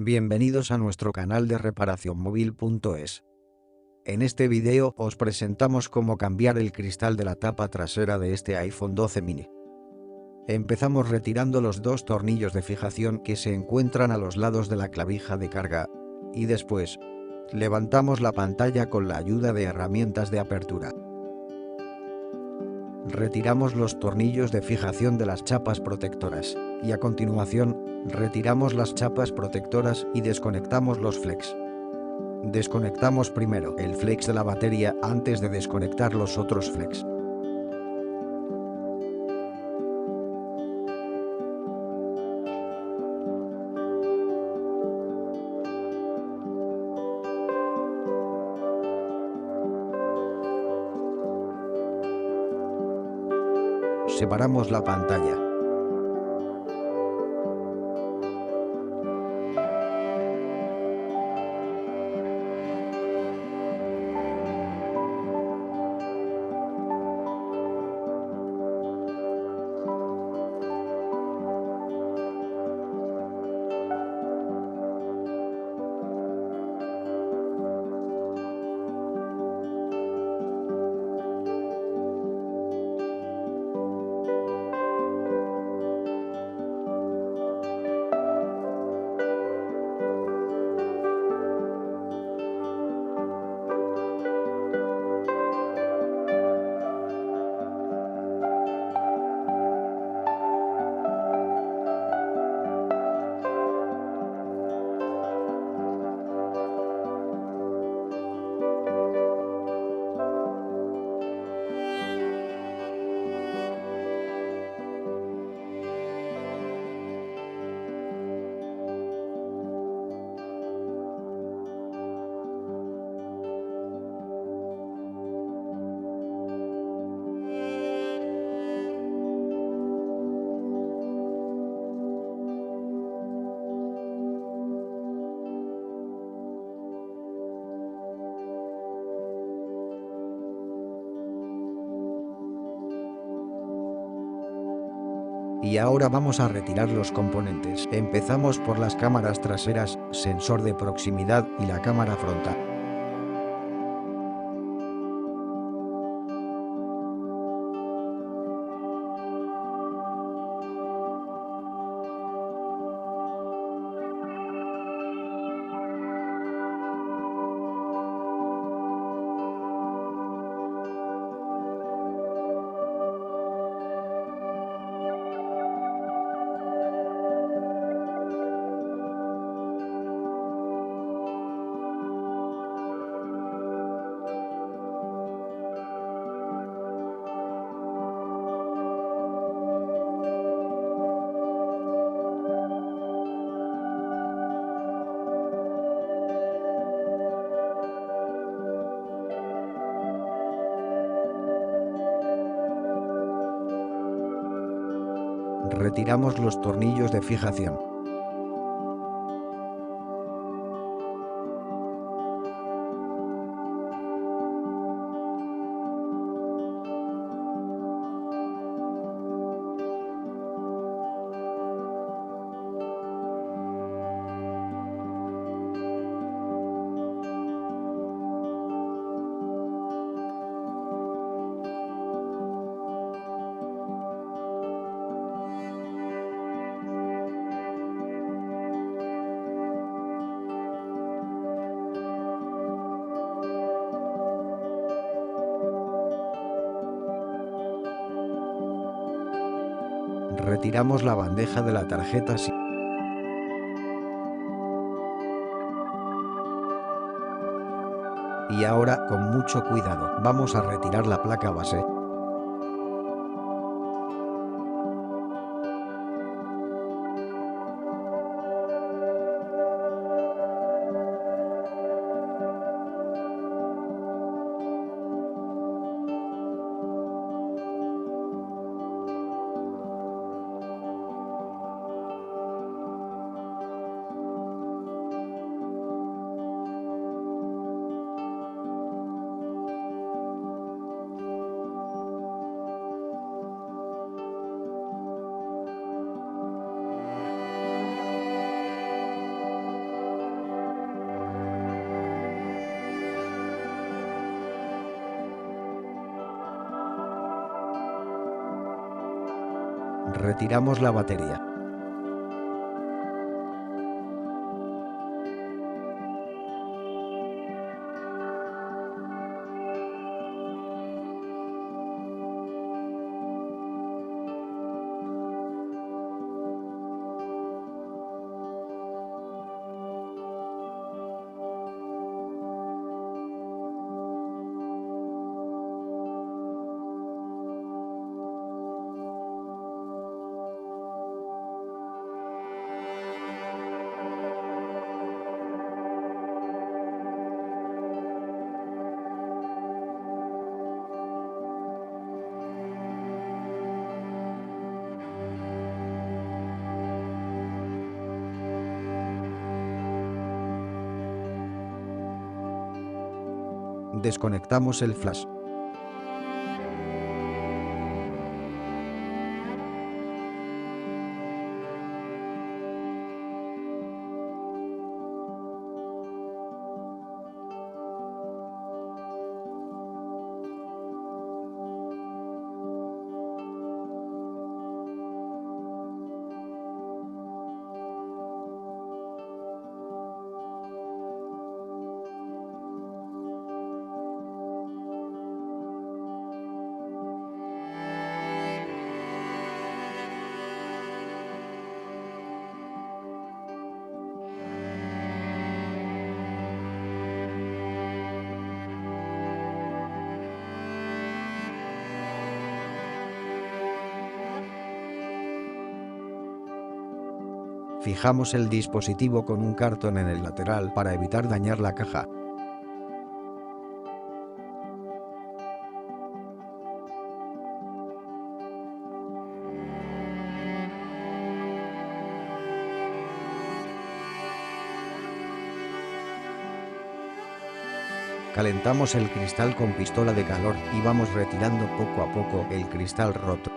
Bienvenidos a nuestro canal de reparacionmóvil.es. En este video os presentamos cómo cambiar el cristal de la tapa trasera de este iPhone 12 mini. Empezamos retirando los dos tornillos de fijación que se encuentran a los lados de la clavija de carga, y después, levantamos la pantalla con la ayuda de herramientas de apertura. Retiramos los tornillos de fijación de las chapas protectoras, y a continuación, retiramos las chapas protectoras y desconectamos los flex. Desconectamos primero el flex de la batería antes de desconectar los otros flex. Separamos la pantalla. Y ahora vamos a retirar los componentes. Empezamos por las cámaras traseras, sensor de proximidad y la cámara frontal. Retiramos los tornillos de fijación. Retiramos la bandeja de la tarjeta SIM. Y ahora, con mucho cuidado, vamos a retirar la placa base. Retiramos la batería. Desconectamos el flash. Fijamos el dispositivo con un cartón en el lateral para evitar dañar la caja. Calentamos el cristal con pistola de calor y vamos retirando poco a poco el cristal roto.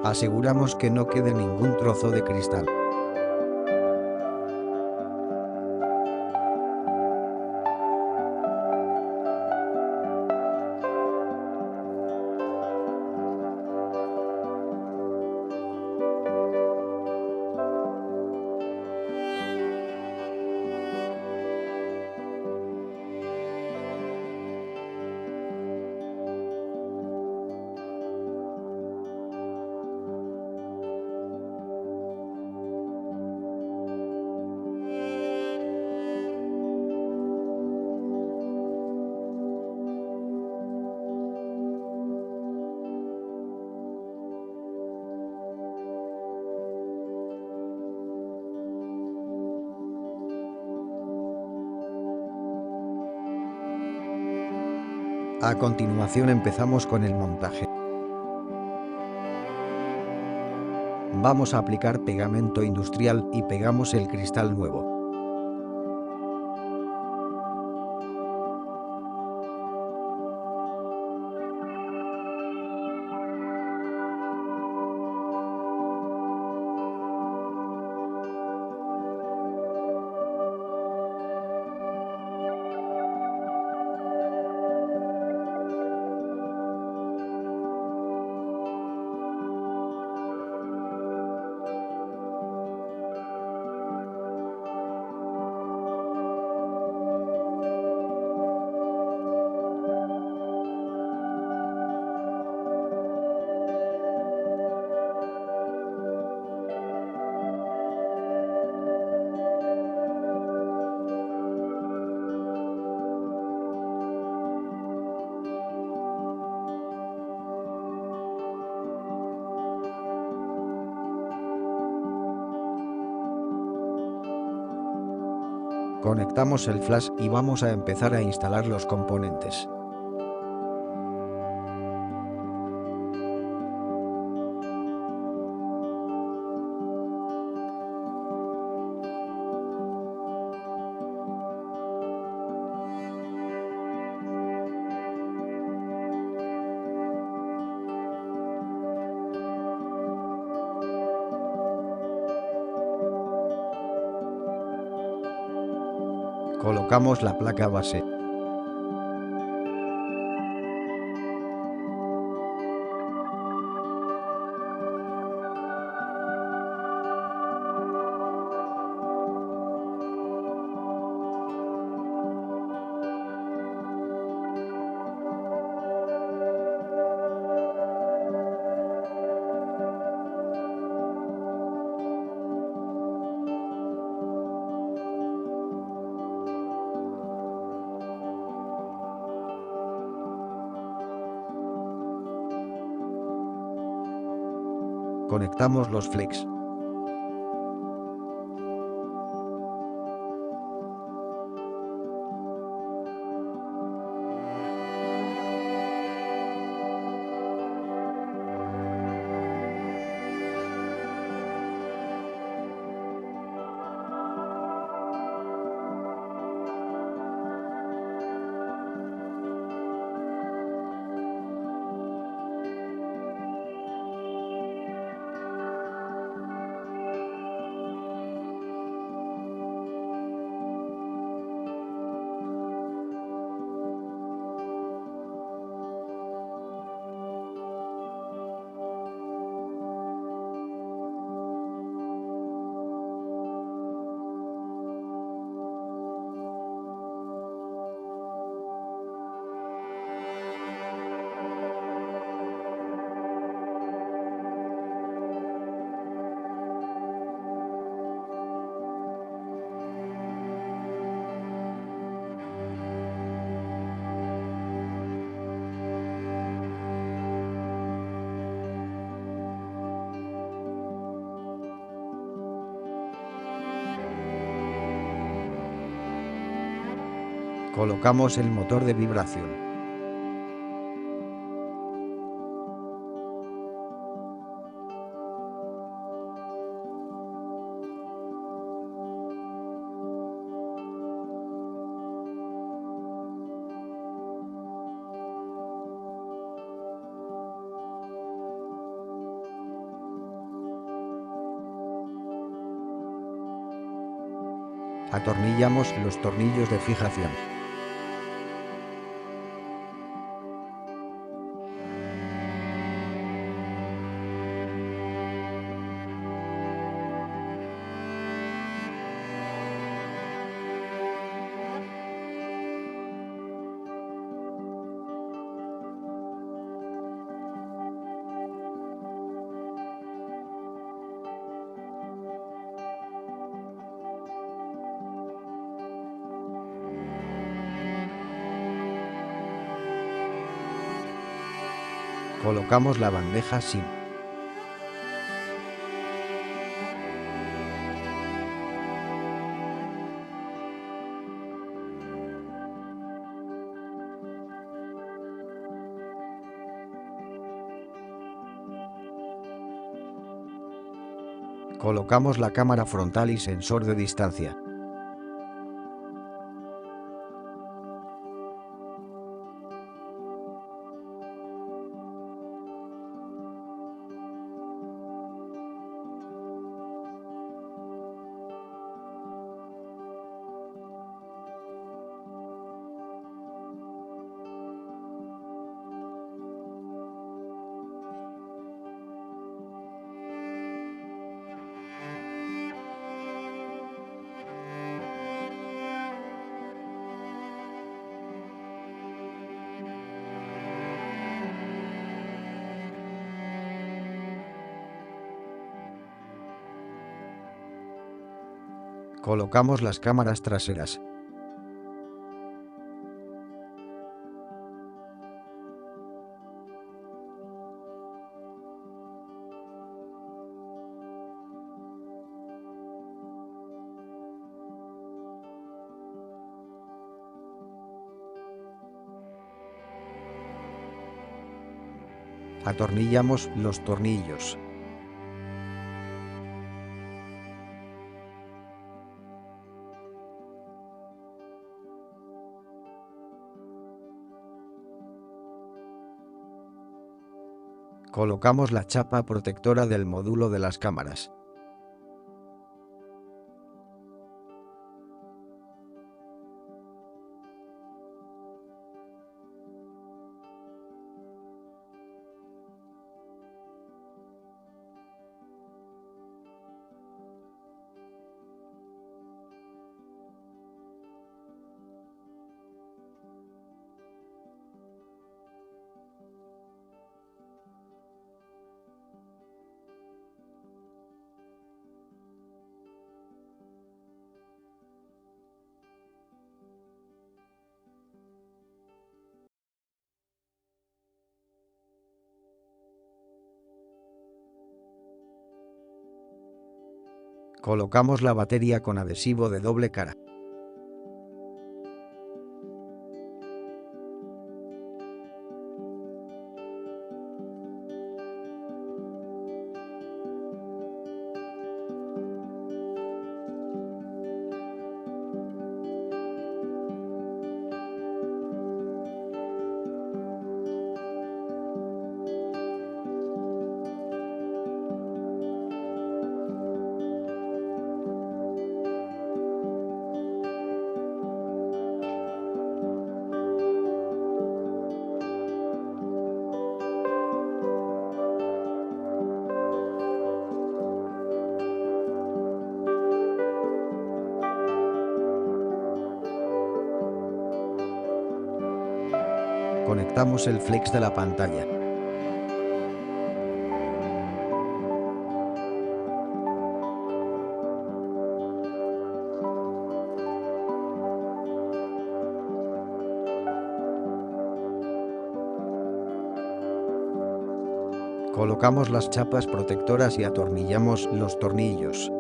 Aseguramos que no quede ningún trozo de cristal. A continuación empezamos con el montaje. Vamos a aplicar pegamento industrial y pegamos el cristal nuevo. Conectamos el flash y vamos a empezar a instalar los componentes. Colocamos la placa base. Conectamos los flex. Colocamos el motor de vibración. Atornillamos los tornillos de fijación. Colocamos la bandeja SIM. Colocamos la cámara frontal y sensor de distancia. Colocamos las cámaras traseras. Atornillamos los tornillos. Colocamos la chapa protectora del módulo de las cámaras. Colocamos la batería con adhesivo de doble cara. Conectamos el flex de la pantalla. Colocamos las chapas protectoras y atornillamos los tornillos.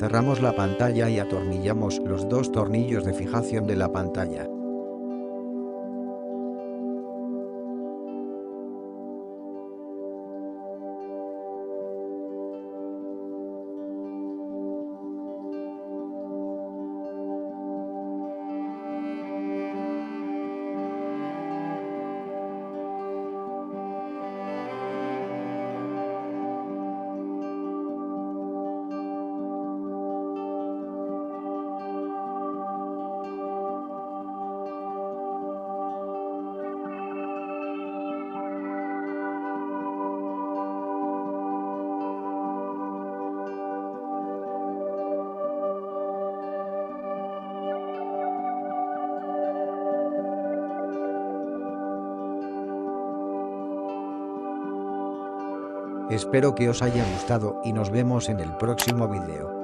Cerramos la pantalla y atornillamos los dos tornillos de fijación de la pantalla. Espero que os haya gustado y nos vemos en el próximo video.